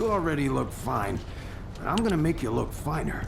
You already look fine, but I'm gonna make you look finer.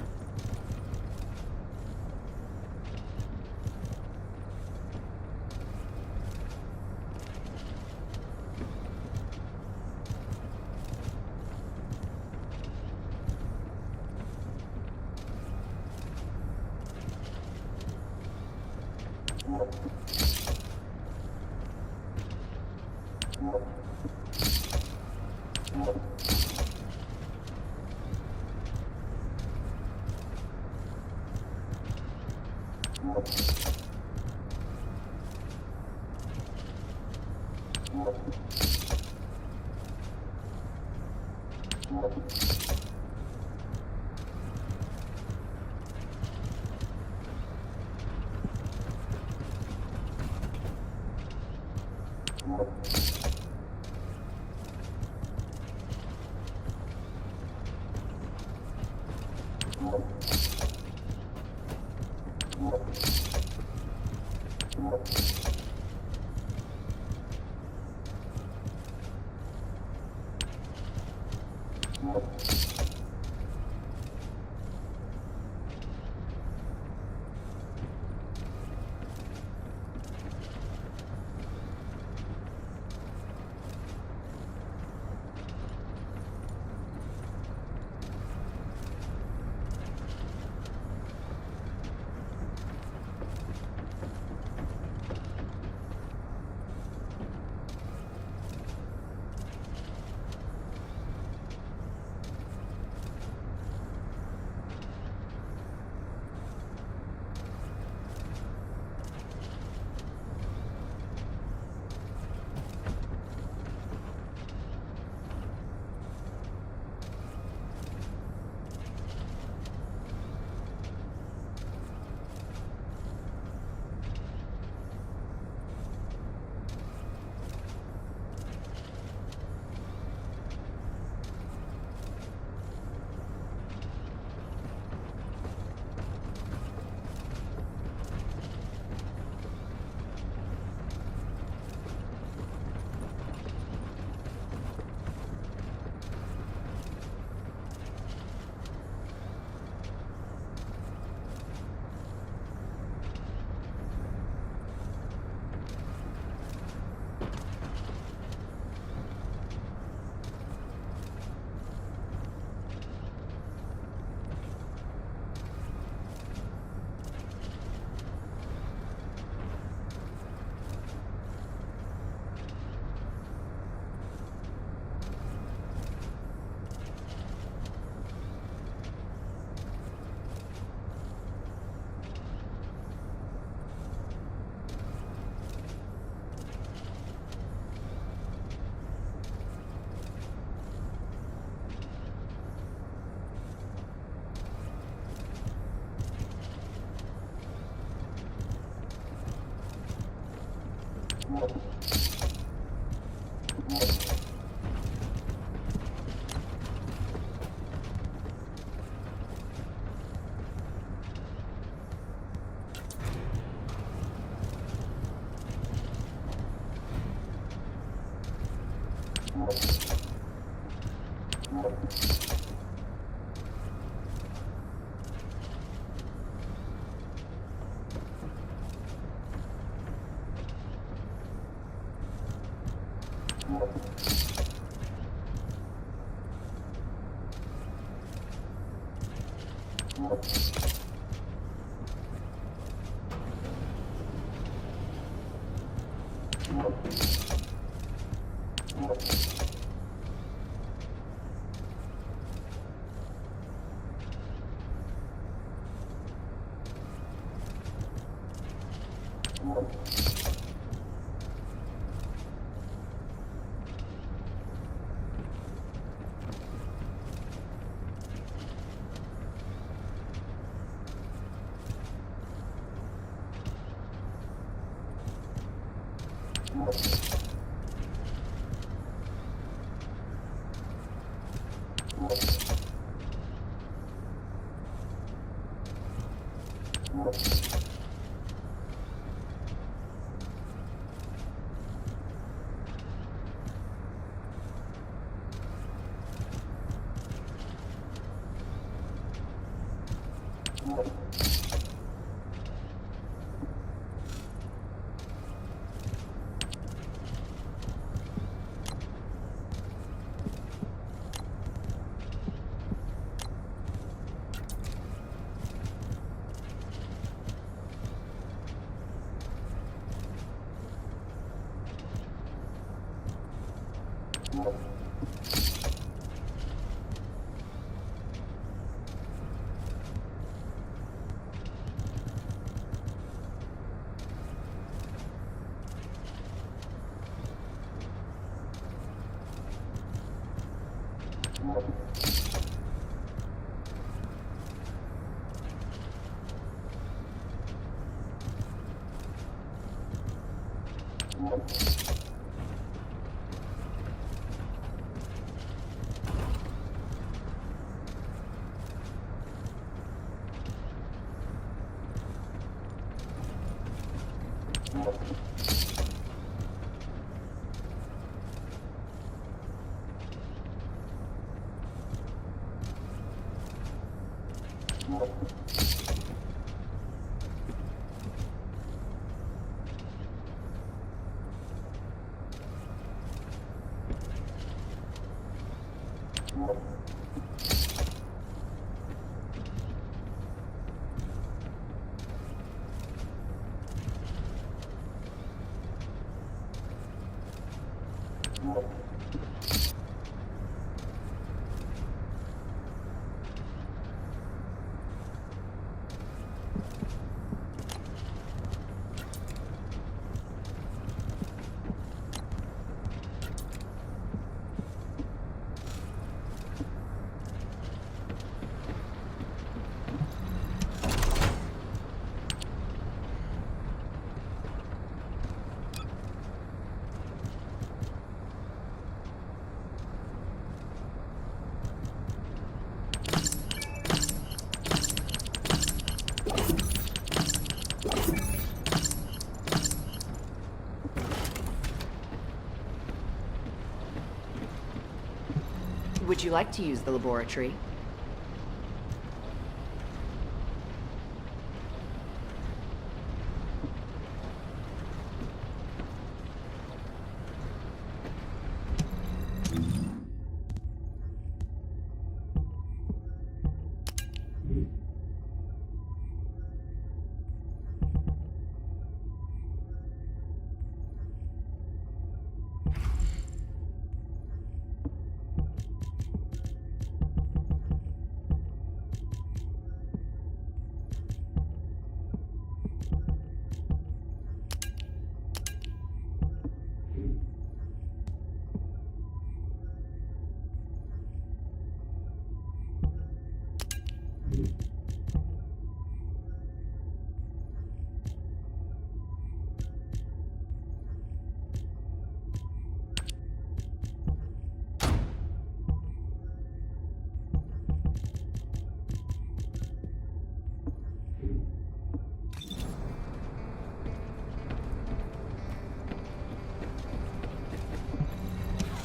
Would you like to use the laboratory?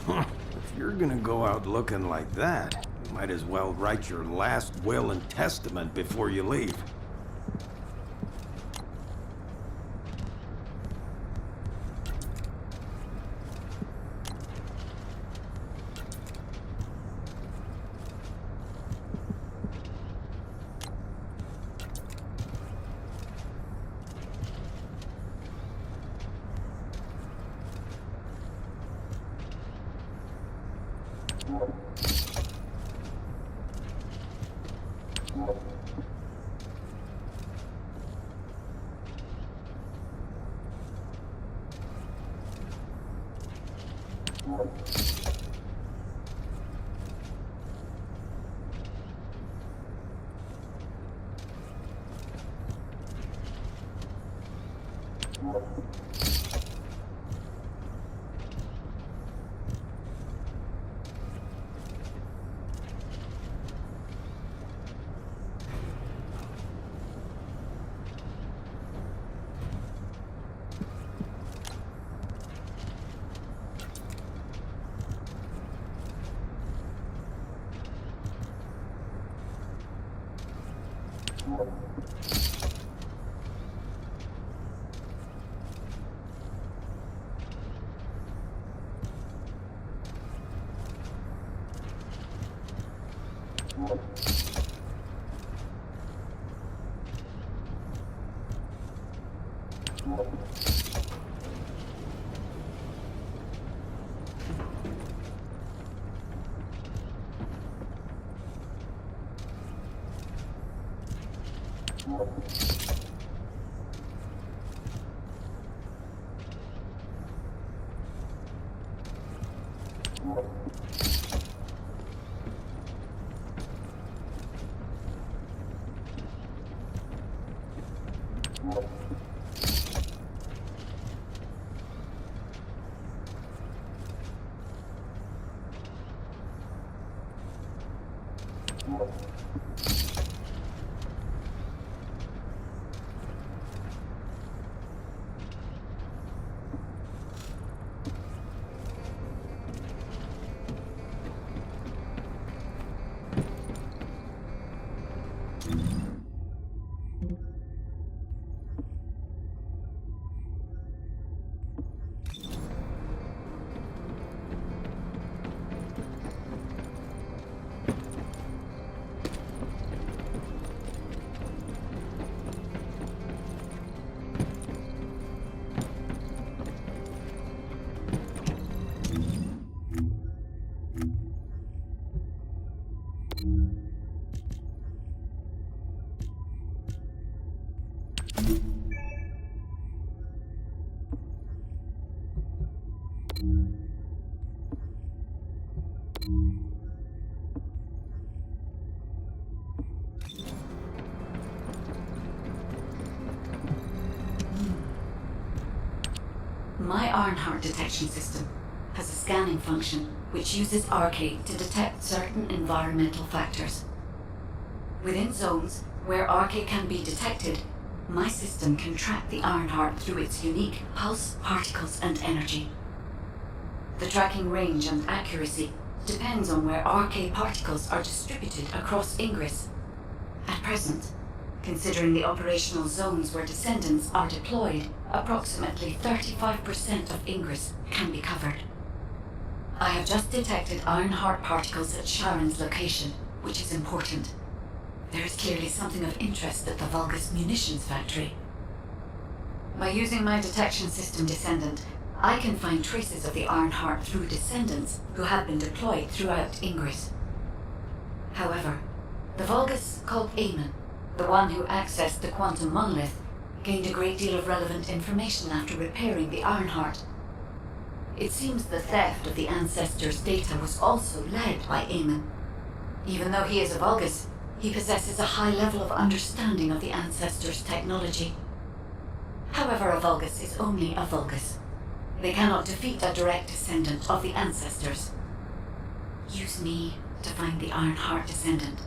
If you're gonna go out looking like that, you might as well write your last will and testament before you leave. My Ironheart detection system has a scanning function which uses Arcade to detect certain environmental factors. Within zones where Arcade can be detected, my system can track the Ironheart through its unique pulse, particles, and energy. The tracking range and accuracy depends on where Arcade particles are distributed across Ingress. At present, considering the operational zones where Descendants are deployed, approximately 35% of Ingress can be covered. I have just detected Ironheart particles at Sharon's location, which is important. There is clearly something of interest at the Vulgus munitions factory. By using my detection system Descendant, I can find traces of the Ironheart through Descendants who have been deployed throughout Ingress. However, the Vulgus called Amon, the one who accessed the quantum monolith, gained a great deal of relevant information after repairing the Ironheart. It seems the theft of the Ancestors' data was also led by Amon. Even though he is a Vulgus, he possesses a high level of understanding of the Ancestors' technology. However, a Vulgus is only a Vulgus. They cannot defeat a direct descendant of the Ancestors. Use me to find the Ironheart Descendant.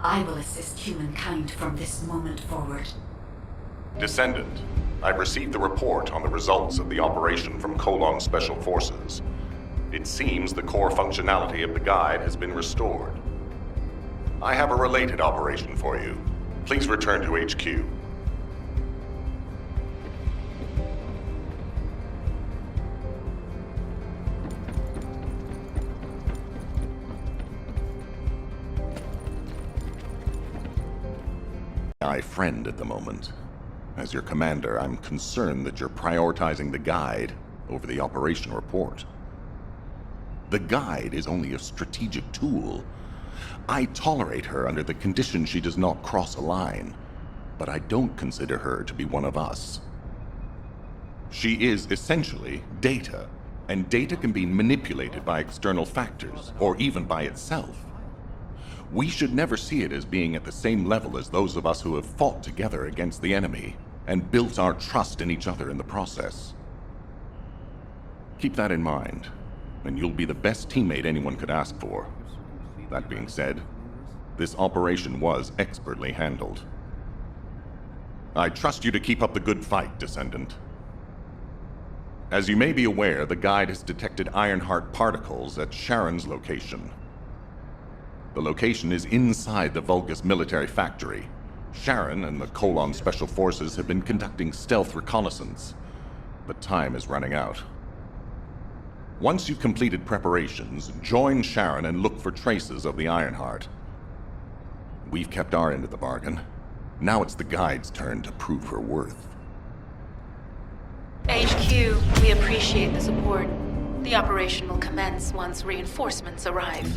I will assist humankind from this moment forward. Descendant, I've received the report on the results of the operation from Colon Special Forces. It seems the core functionality of the guide has been restored. I have a related operation for you. Please return to HQ. My friend at the moment. As your commander, I'm concerned that you're prioritizing the guide over the operation report. The guide is only a strategic tool. I tolerate her under the condition she does not cross a line, but I don't consider her to be one of us. She is essentially data, and data can be manipulated by external factors, or even by itself. We should never see it as being at the same level as those of us who have fought together against the enemy and built our trust in each other in the process. Keep that in mind, and you'll be the best teammate anyone could ask for. That being said, this operation was expertly handled. I trust you to keep up the good fight, Descendant. As you may be aware, the guide has detected Ironheart particles at Sharon's location. The location is inside the Vulgus military factory. Sharon and the Colon Special Forces have been conducting stealth reconnaissance, but time is running out. Once you've completed preparations, join Sharon and look for traces of the Ironheart. We've kept our end of the bargain. Now it's the guide's turn to prove her worth. HQ, we appreciate the support. The operation will commence once reinforcements arrive.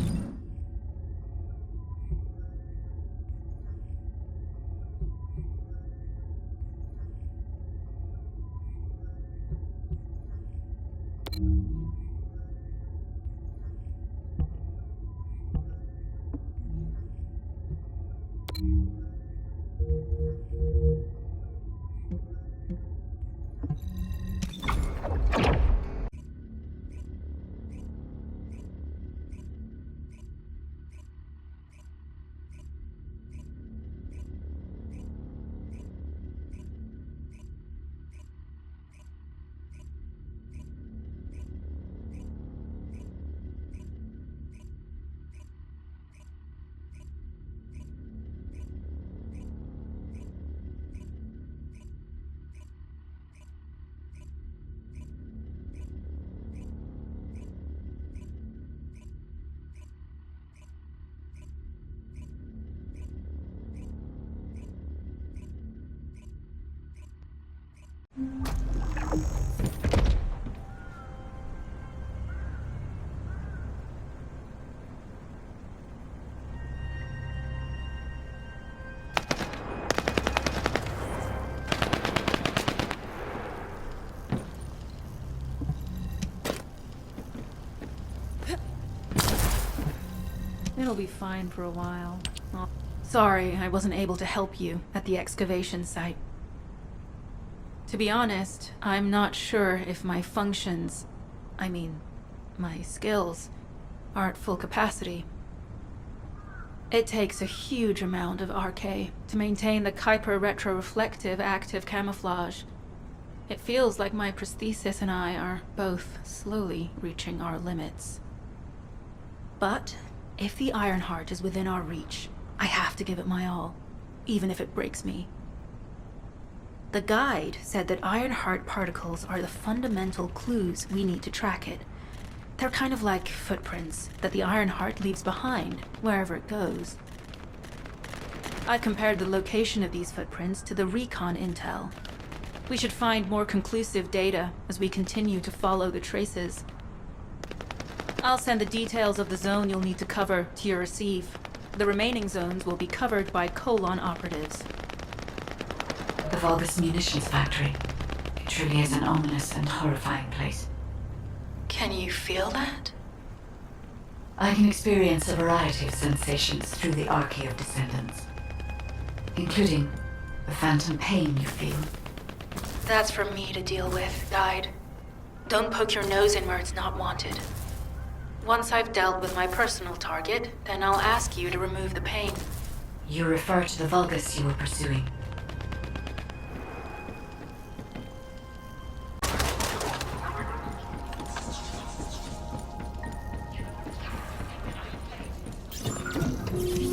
It'll be fine for a while. Oh, sorry, I wasn't able to help you at the excavation site. To be honest, I'm not sure if my functions, my skills, are at full capacity. It takes a huge amount of RK to maintain the Kuiper retroreflective active camouflage. It feels like my prosthesis and I are both slowly reaching our limits. But if the Ironheart is within our reach, I have to give it my all, even if it breaks me. The guide said that Ironheart particles are the fundamental clues we need to track it. They're kind of like footprints that the Ironheart leaves behind, wherever it goes. I compared the location of these footprints to the recon intel. We should find more conclusive data as we continue to follow the traces. I'll send the details of the zone you'll need to cover to your receive. The remaining zones will be covered by Colon operatives. The Vulgus munitions factory. It truly is an ominous and horrifying place. Can you feel that? I can experience a variety of sensations through the Archae of Descendants, including the phantom pain you feel. That's for me to deal with, Guide. Don't poke your nose in where it's not wanted. Once I've dealt with my personal target, then I'll ask you to remove the pain. You refer to the Vulgus you were pursuing.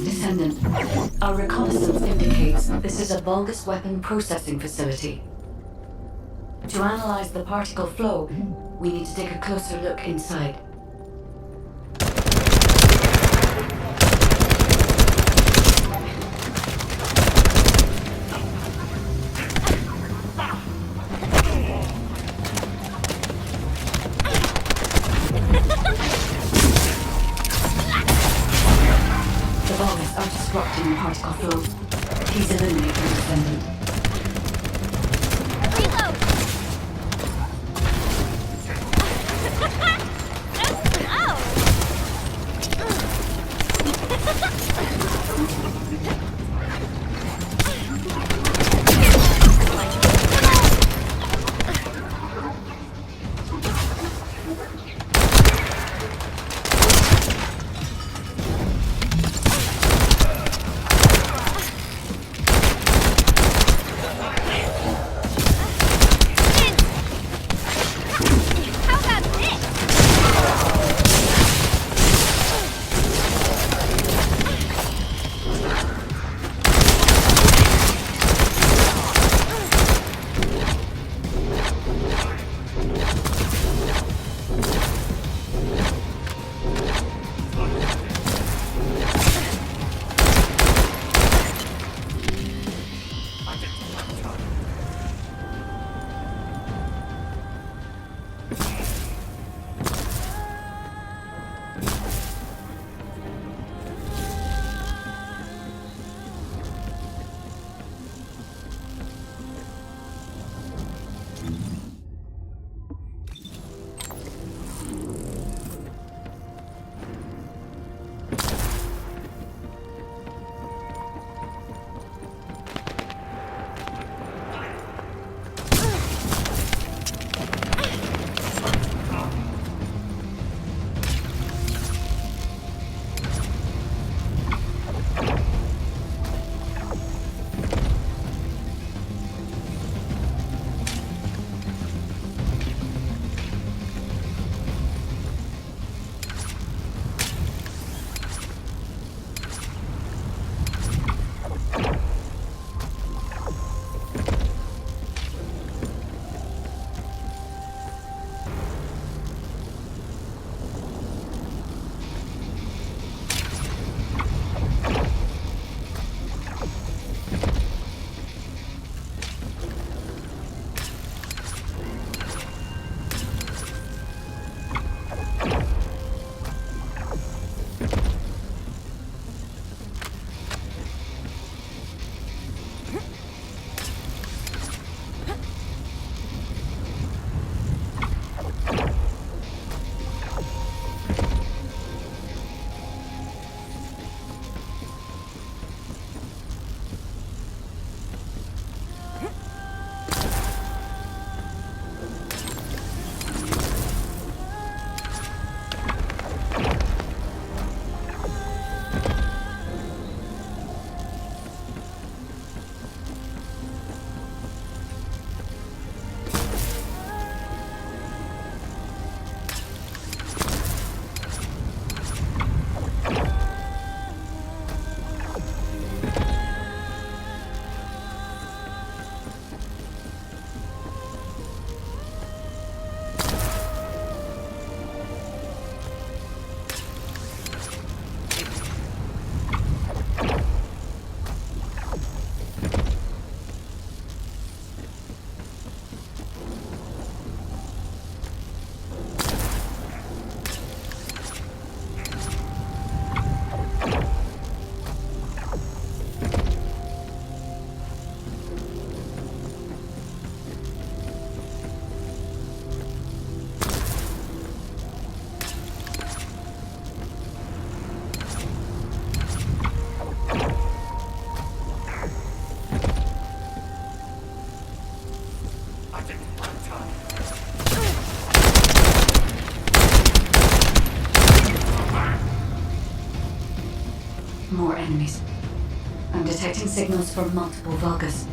Descendant, our reconnaissance indicates this is a Vulgus weapon processing facility. To analyze the particle flow, we need to take a closer look inside. The Vulgus are disrupting the particle flow. Please eliminate the Descendant. Reload! More enemies. I'm detecting signals from multiple Vulgus.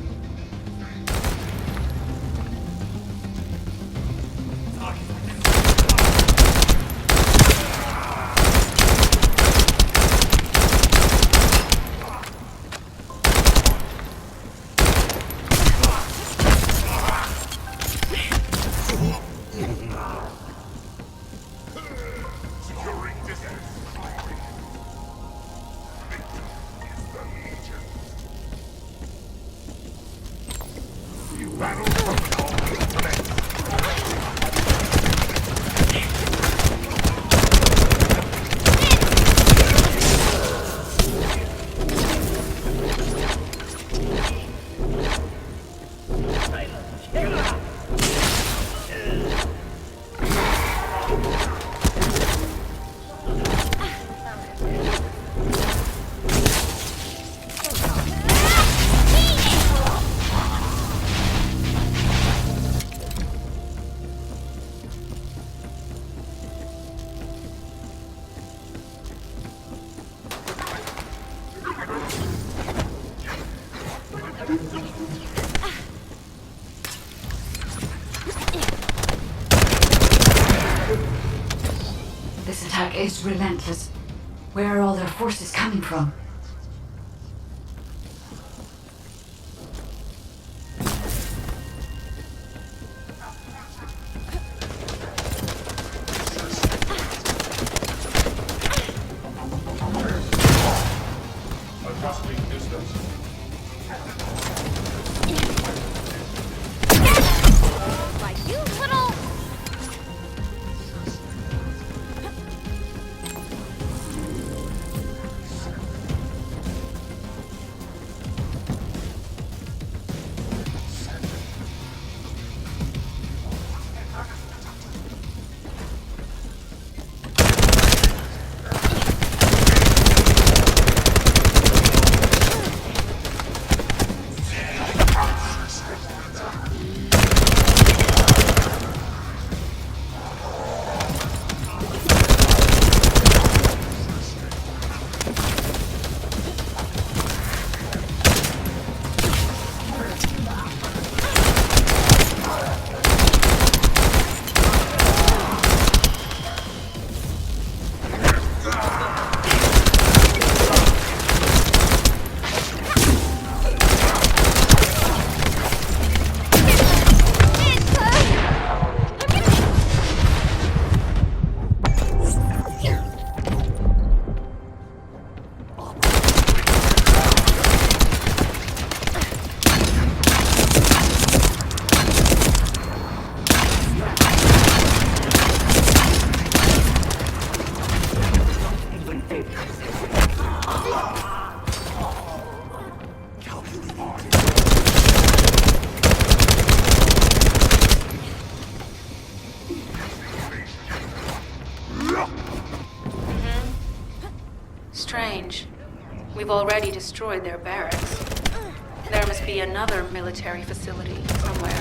This attack is relentless. Where are all their forces coming from? Like you little... Strange. We've already destroyed their barracks. There must be another military facility somewhere.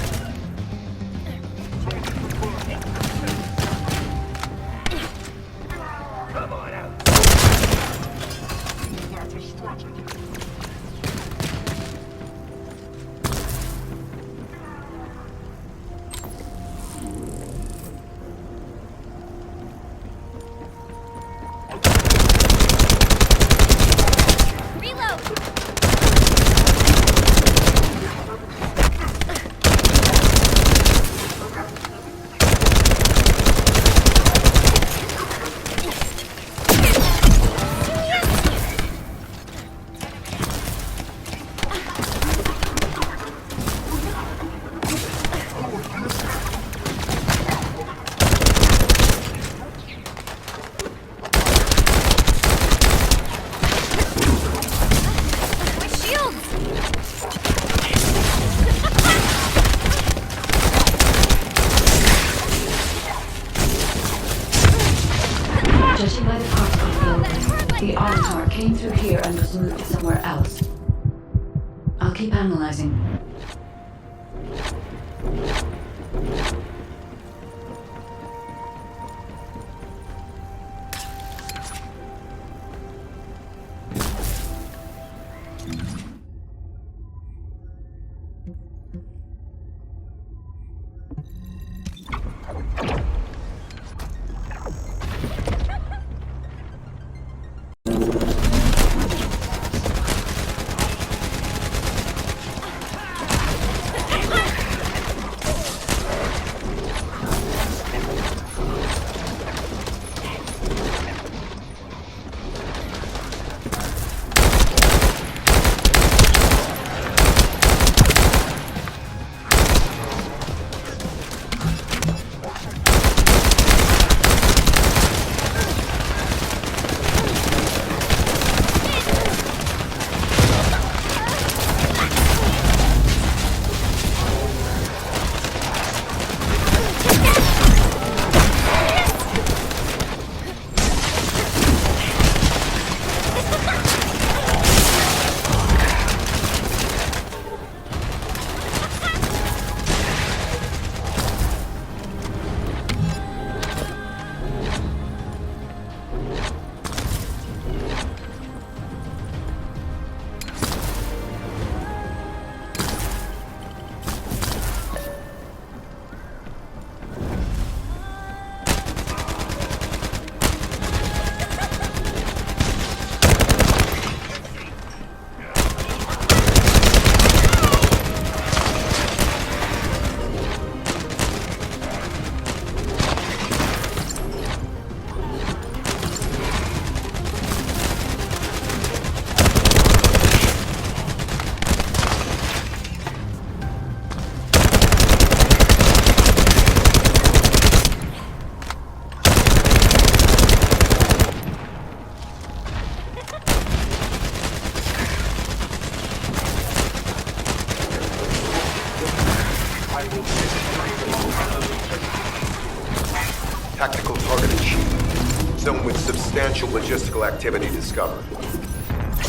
Judging by the particle field, the Avatar came through here and was moved somewhere else. I'll keep analyzing. tactical target achieved. Zone with substantial logistical activity discovered.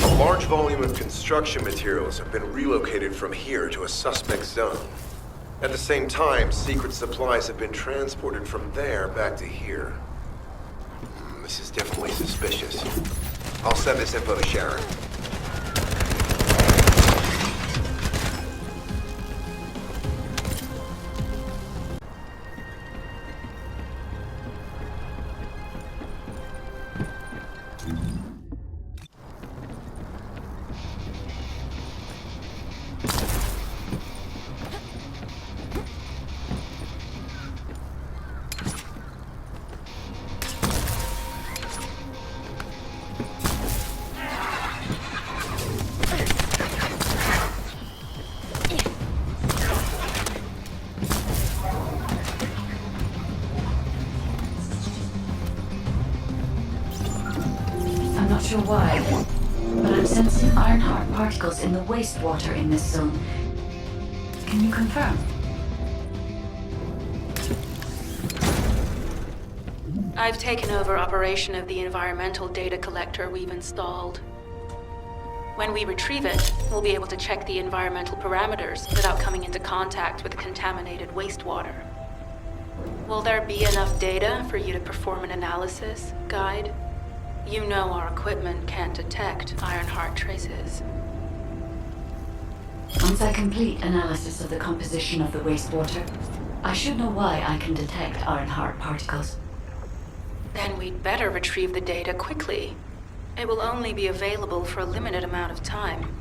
A large volume of construction materials have been relocated from here to a suspect zone. At the same time, secret supplies have been transported from there back to here. This is definitely suspicious. I'll send this info to Sharon. I'm not sure why, but I'm sensing Ironheart particles in the wastewater in this zone. Can you confirm? I've taken over operation of the environmental data collector we've installed. When we retrieve it, we'll be able to check the environmental parameters without coming into contact with the contaminated wastewater. Will there be enough data for you to perform an analysis, Guide? You know our equipment can't detect Ironheart traces. Once I complete analysis of the composition of the wastewater, I should know why I can detect Ironheart particles. Then we'd better retrieve the data quickly. It will only be available for a limited amount of time.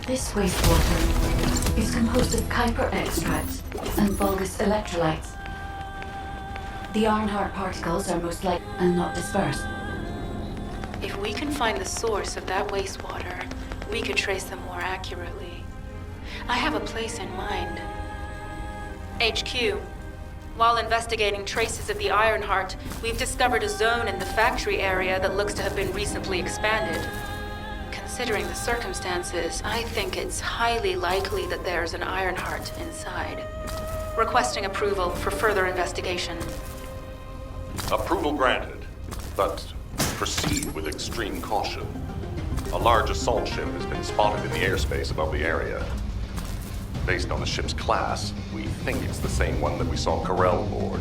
This wastewater is composed of Kuiper extracts and bulgus electrolytes. The Ironheart particles are most likely and not dispersed. If we can find the source of that wastewater, we could trace them more accurately. I have a place in mind. HQ. While investigating traces of the Ironheart, we've discovered a zone in the factory area that looks to have been recently expanded. Considering the circumstances, I think it's highly likely that there's an Ironheart inside. Requesting approval for further investigation. Approval granted, but proceed with extreme caution. A large assault ship has been spotted in the airspace above the area. Based on the ship's class, we think it's the same one that we saw Carell aboard.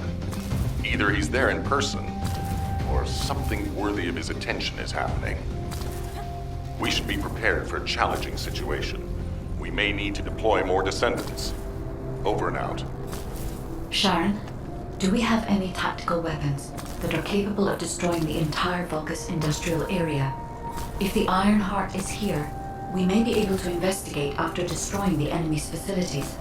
Either he's there in person, or something worthy of his attention is happening. We should be prepared for a challenging situation. We may need to deploy more descendants. Over and out. Sharon, do we have any tactical weapons that are capable of destroying the entire Vulgus industrial area? If the Ironheart is here, we may be able to investigate after destroying the enemy's facilities.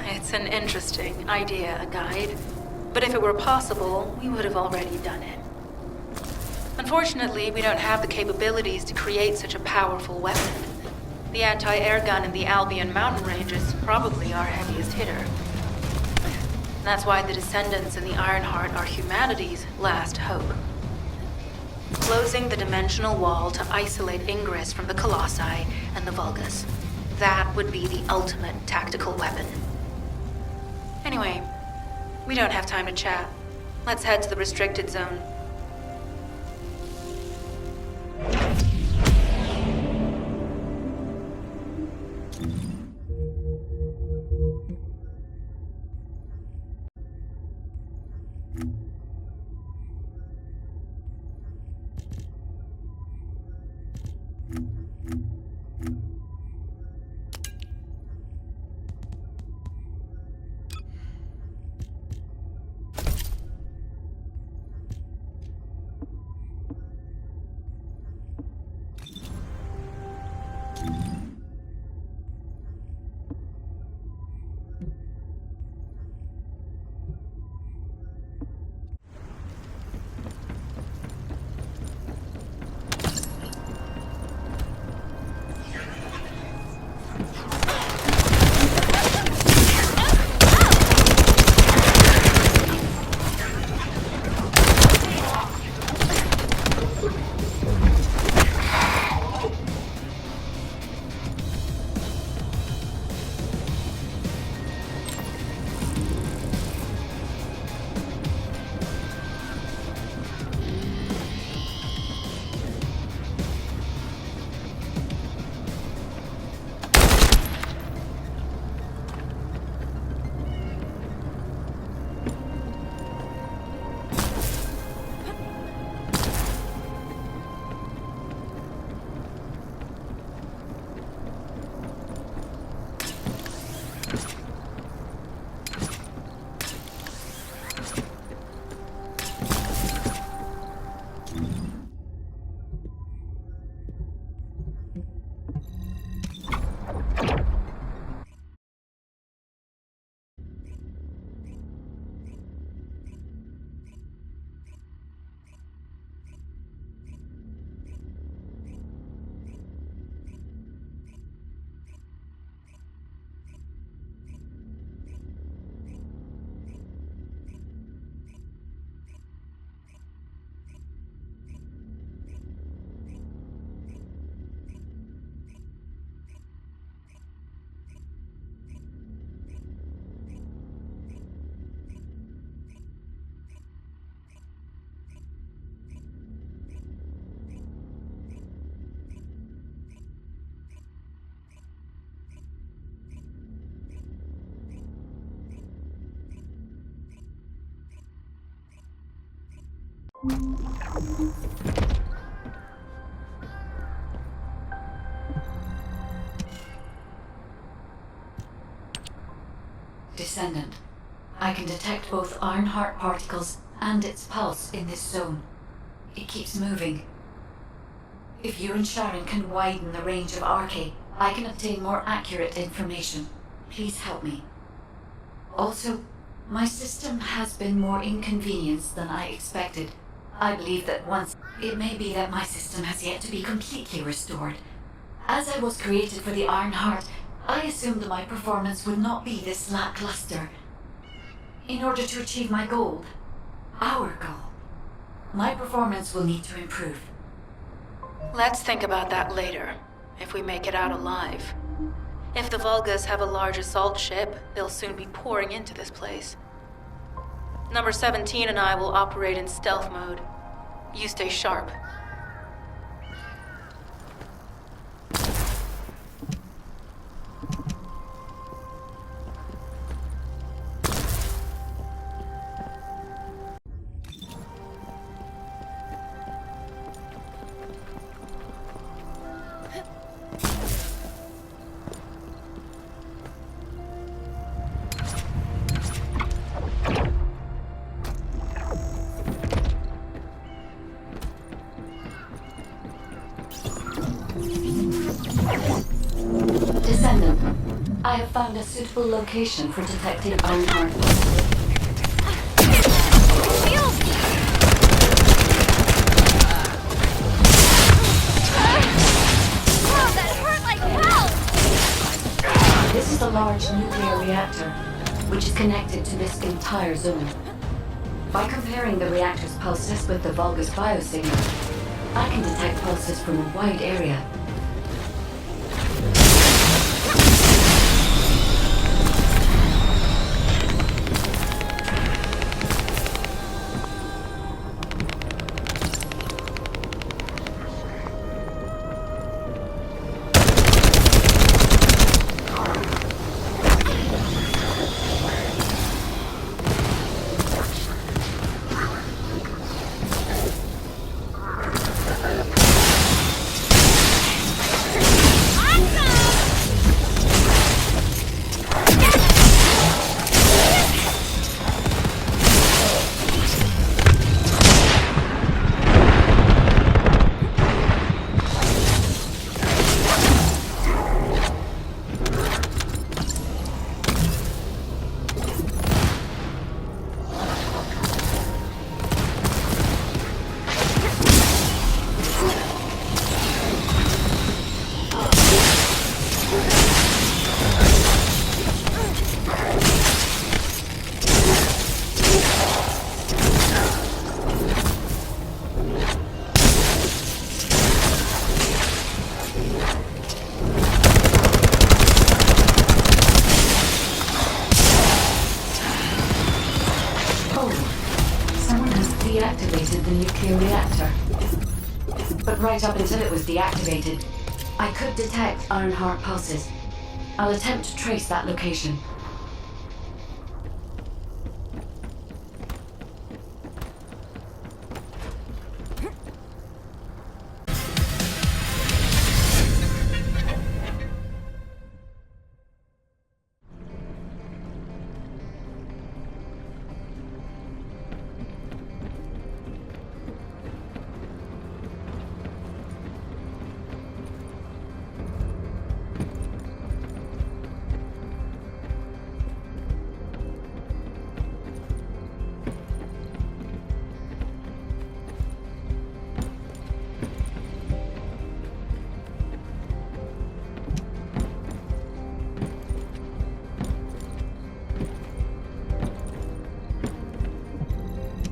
It's an interesting idea, Guide. But if it were possible, we would have already done it. Unfortunately, we don't have the capabilities to create such a powerful weapon. The anti-air gun in the Albion mountain range is probably our heaviest hitter. That's why the Descendants and the Ironheart are humanity's last hope. Closing the dimensional wall to isolate Ingress from the Colossi and the Vulgus. That would be the ultimate tactical weapon. Anyway, we don't have time to chat. Let's head to the restricted zone. Descendant. I can detect both Ironheart particles and its pulse in this zone. It keeps moving. If you and Sharon can widen the range of Arche, I can obtain more accurate information. Please help me. Also, my system has been more inconvenienced than I expected. I believe that once... It may be that my system has yet to be completely restored. As I was created for the Ironheart, I assumed that my performance would not be this lackluster. In order to achieve my goal, our goal, my performance will need to improve. Let's think about that later, if we make it out alive. If the Vulgas have a large assault ship, they'll soon be pouring into this place. Number 17 and I will operate in stealth mode. You stay sharp. Descendant, I have found a suitable location for detecting Ironheart. This is a large nuclear reactor, which is connected to this entire zone. By comparing the reactor's pulses with the Vulgus biosignal, I can detect pulses from a wide area. Deactivated the nuclear reactor. But right up until it was deactivated, I could detect Ironheart pulses. I'll attempt to trace that location.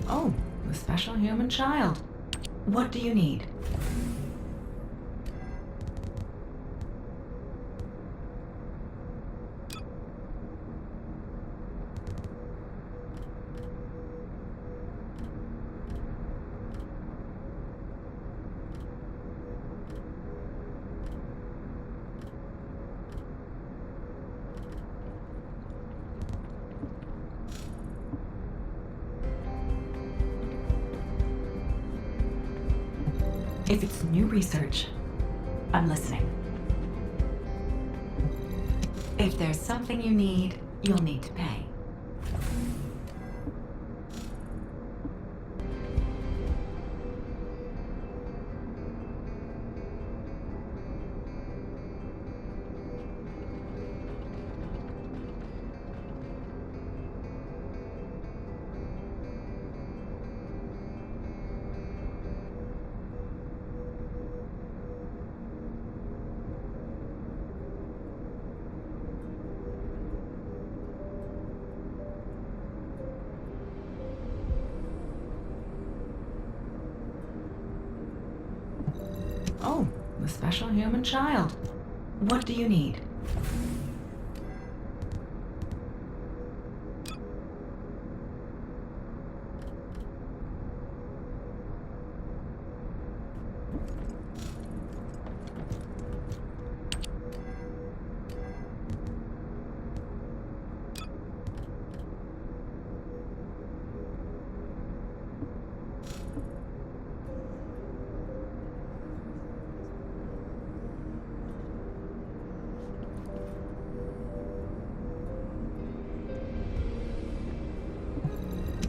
Oh, a special human child. What do you need? If it's new research, I'm listening. If there's something you need, you'll need to pay. Oh, the special human child. What do you need?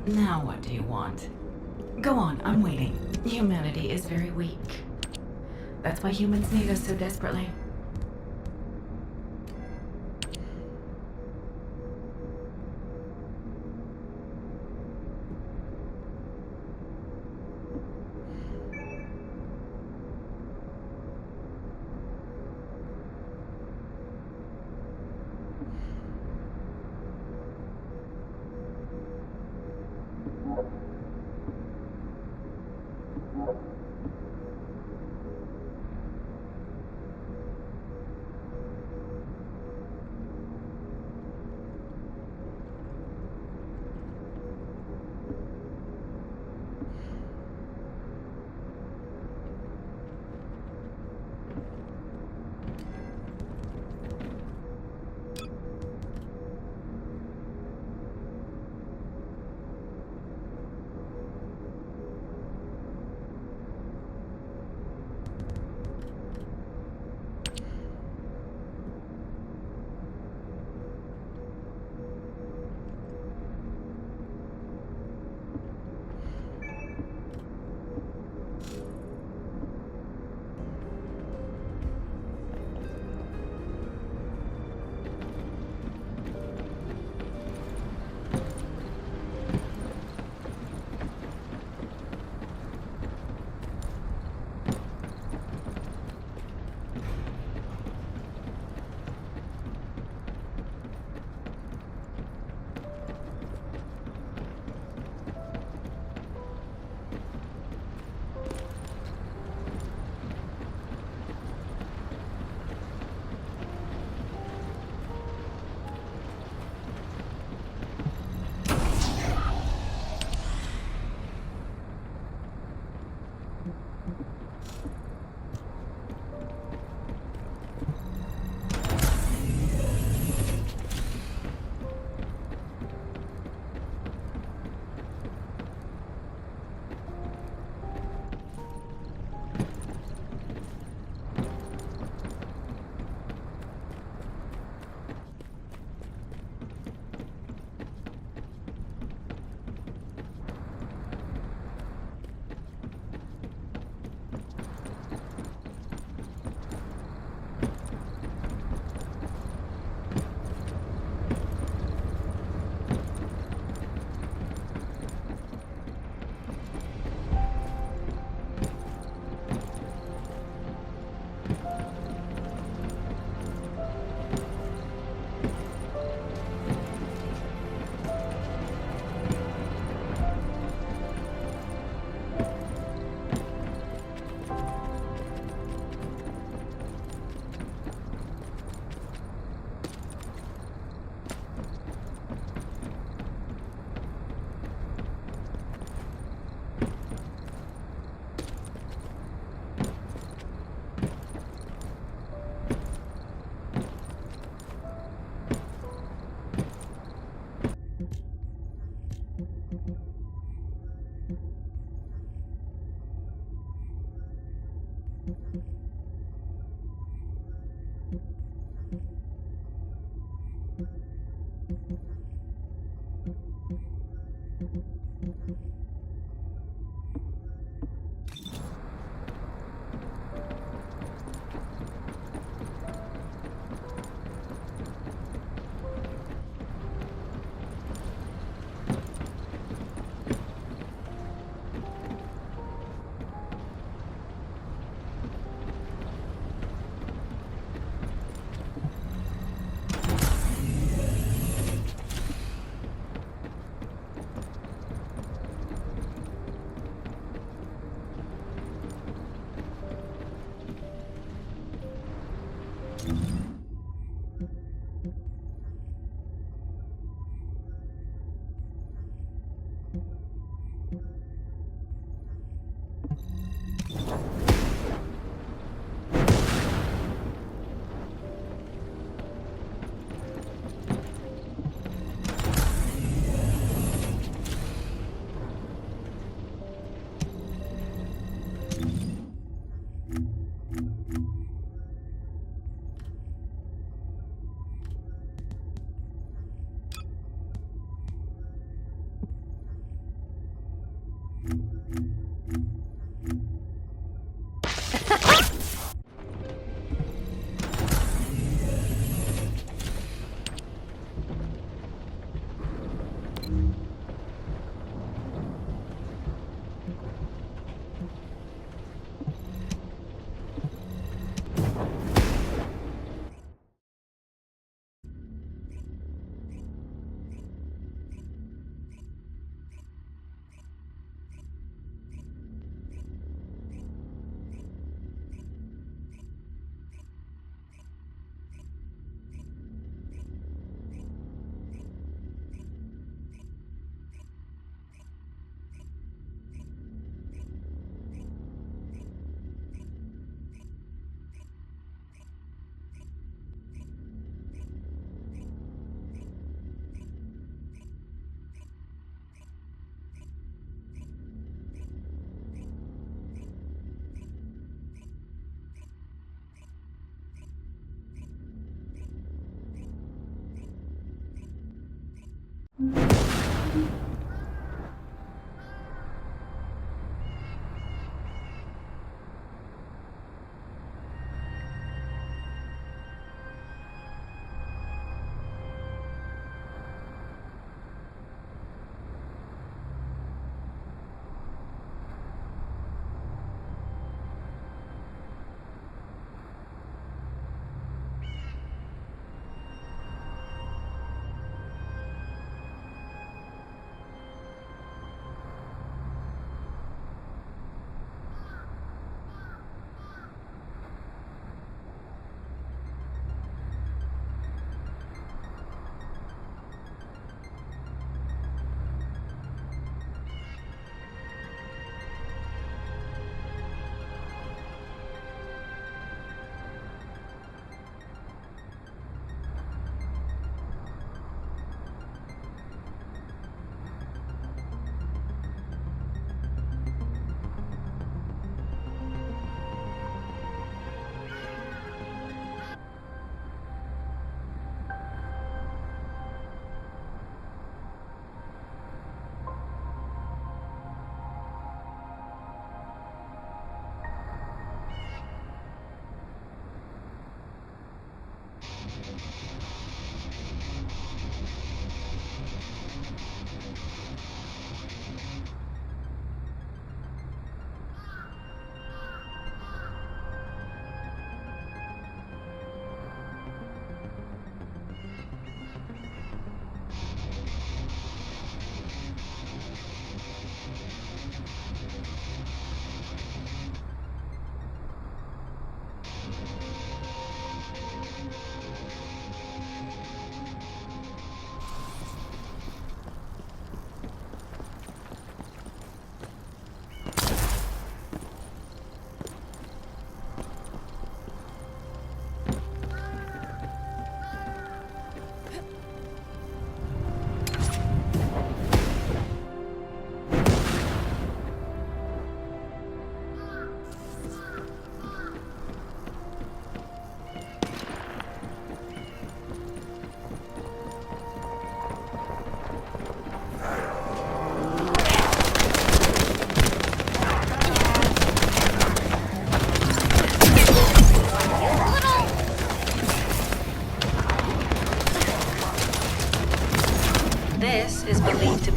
Now what do you want? Go on, I'm waiting. Humanity is very weak. That's why humans need us so desperately.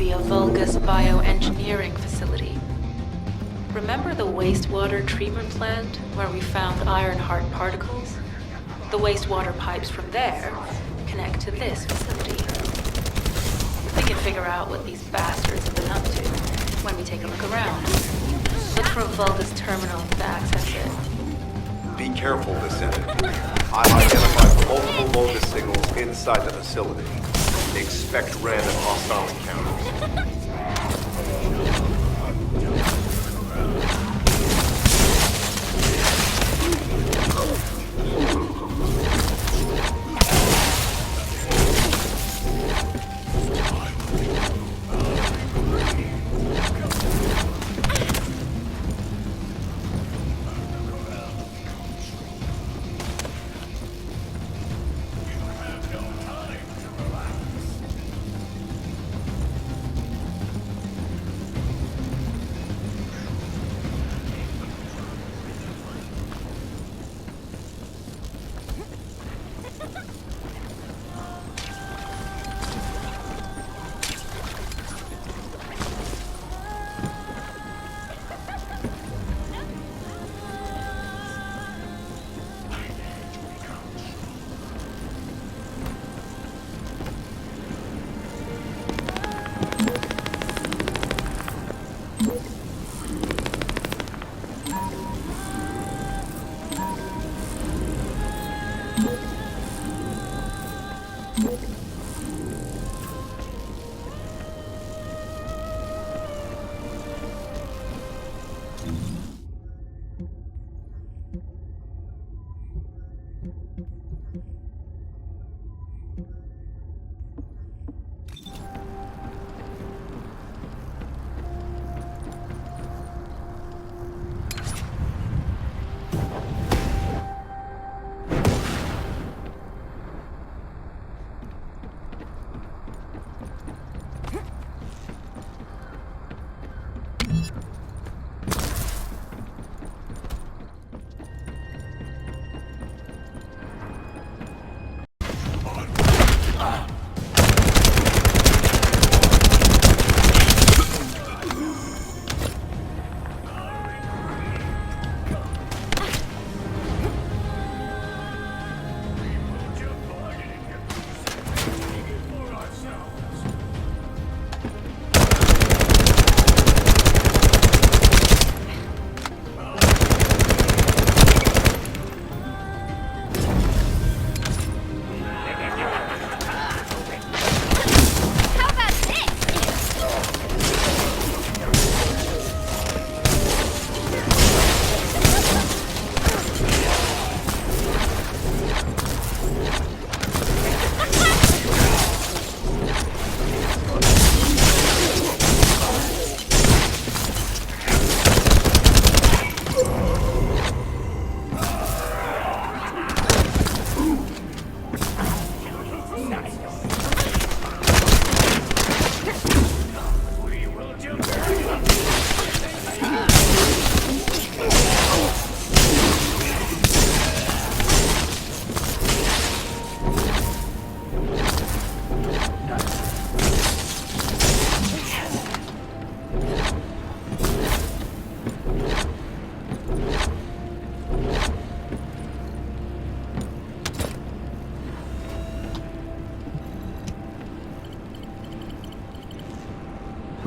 be a Vulgus bioengineering facility. Remember the wastewater treatment plant where we found Ironheart particles? The wastewater pipes from there connect to this facility. We can figure out what these bastards have been up to when we take a look around. Look for a Vulgus terminal to access it. Be careful, Descendant. I've identified multiple Vulgus signals inside the facility. Expect random hostile encounters.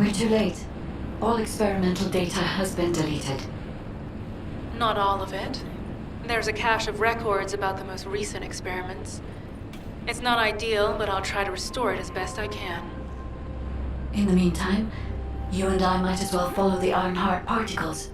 We're too late. All experimental data has been deleted. Not all of it. There's a cache of records about the most recent experiments. It's not ideal, but I'll try to restore it as best I can. In the meantime, you and I might as well follow the Ironheart particles.